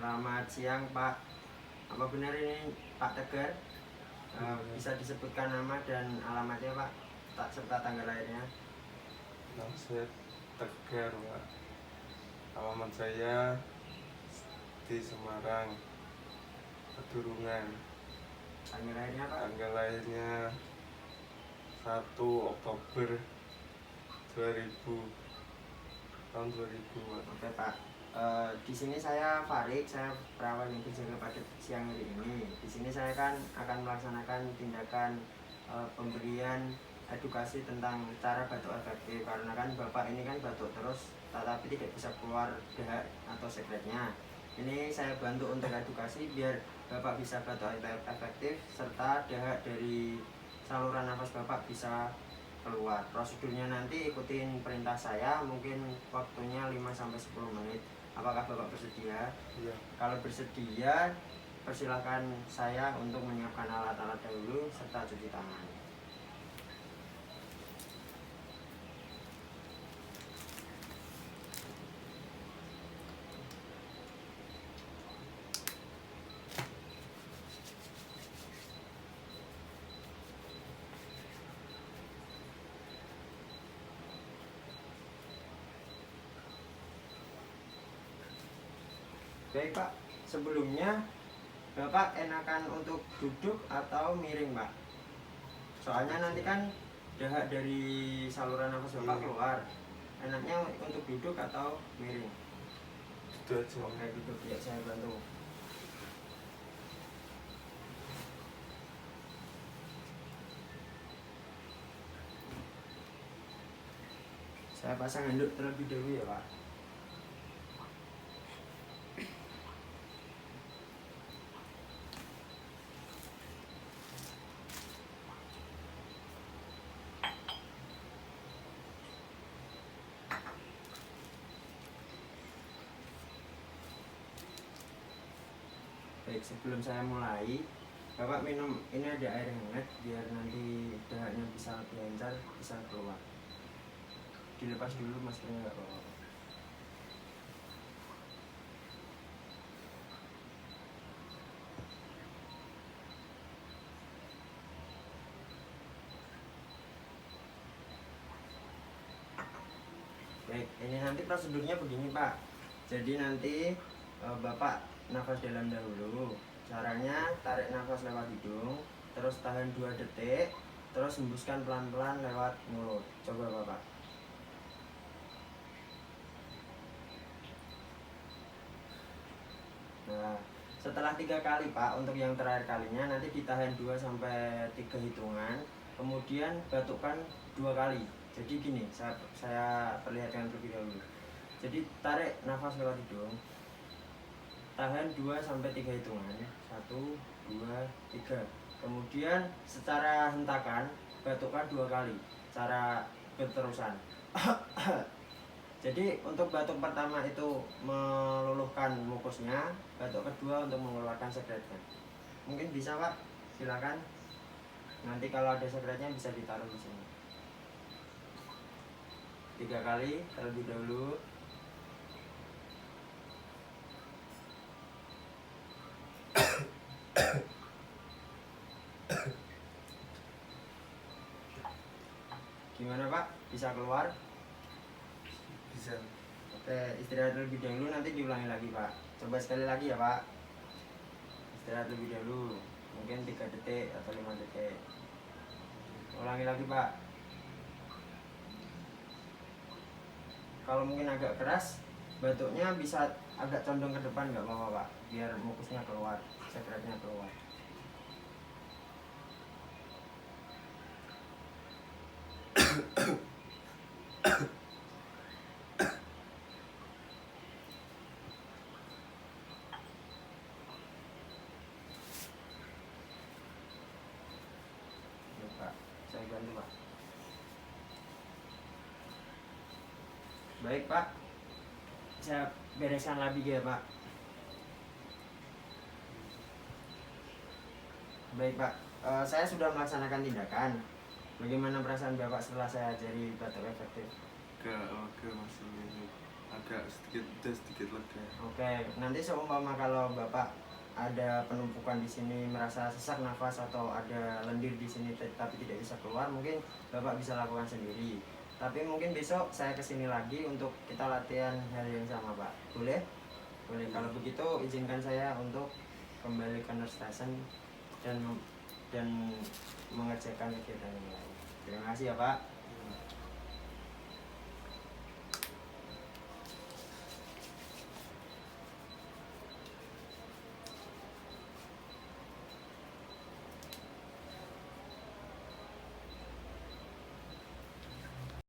Selamat siang Pak. Apa benar ini Pak Tegar? Bisa disebutkan nama dan alamatnya Pak, serta tanggal lahirnya? Nama saya Tegar, Pak. Alamat saya di Semarang, Pedurungan. Tanggal lahirnya Pak? Tanggal lahirnya 1 Oktober 2000, tahun 2000, Pak. Oke Pak. Di sini saya Farid, saya perawat yang berjaga pada siang hari ini. Di sini saya kan akan melaksanakan tindakan pemberian edukasi tentang cara batuk efektif, karena kan Bapak ini kan batuk terus tetapi tidak bisa keluar dahak atau sekretnya. Ini saya bantu untuk edukasi biar Bapak bisa batuk efektif serta dahak dari saluran nafas Bapak bisa keluar. Prosedurnya nanti ikutin perintah saya, mungkin waktunya 5-10 menit. Apakah Bapak bersedia? Iya. Kalau bersedia, persilakan saya untuk menyiapkan alat-alat dahulu serta cuci tangan. Baik Pak, sebelumnya Bapak enakan untuk duduk atau miring Pak? Soalnya nanti kan dahak dari saluran nafas Bapak keluar. Enaknya untuk duduk atau miring? Itu aja. Oke, duduk ya, saya bantu. Saya pasang handuk terlebih dahulu ya Pak. Baik, sebelum saya mulai, Bapak minum, ini ada air hangat biar nanti dahaknya bisa lebih lancar, bisa keluar. Dilepas dulu maskernya nggak apa-apa. Baik, ini nanti prosedurnya begini Pak. Jadi nanti Bapak nafas dalam dahulu. Caranya tarik nafas lewat hidung, terus tahan 2 detik, terus hembuskan pelan-pelan lewat mulut. Coba Bapak. Nah, setelah 3 kali Pak, untuk yang terakhir kalinya nanti ditahan 2-3 hitungan, kemudian batukkan 2 kali. Jadi gini, saya perlihatkan terlebih dahulu. Jadi tarik nafas lewat hidung, tahan 2-3 hitungan, 1, 2, 3. Kemudian secara hentakan batukkan 2 kali, cara berterusan. Jadi untuk batuk pertama itu meluluhkan mukusnya, batuk kedua untuk mengeluarkan sekretnya. Mungkin bisa Pak, silakan. Nanti kalau ada sekretnya bisa ditaruh di sini. 3 kali terlebih dahulu. Gimana Pak? Bisa keluar? Bisa. Oke, istirahat terlebih dahulu, nanti diulangi lagi Pak. Coba sekali lagi ya Pak. Istirahat terlebih dahulu, mungkin 3 detik atau 5 detik. Ulangi lagi Pak. Kalau mungkin agak keras, batuknya bisa agak condong ke depan, nggak apa-apa Pak, biar mukusnya keluar, sekretnya keluar. Oke, Pak, saya bantu Pak. Baik Pak, saya bereskan lagi ya Pak. Baik Pak, saya sudah melaksanakan tindakan. Bagaimana perasaan Bapak setelah saya ajari batuk efektif? Oke, masih ini. agak sedikit udah sedikit lega. Oke, nanti seumpama kalau Bapak ada penumpukan di sini, merasa sesak nafas atau ada lendir di sini tapi tidak bisa keluar, mungkin Bapak bisa lakukan sendiri. Tapi mungkin besok saya kesini lagi untuk kita latihan hal yang sama, Pak. Boleh? Boleh. Kalau begitu izinkan saya untuk kembali ke nurse station dan mengerjakan kegiatan yang lain. Terima kasih ya, Pak.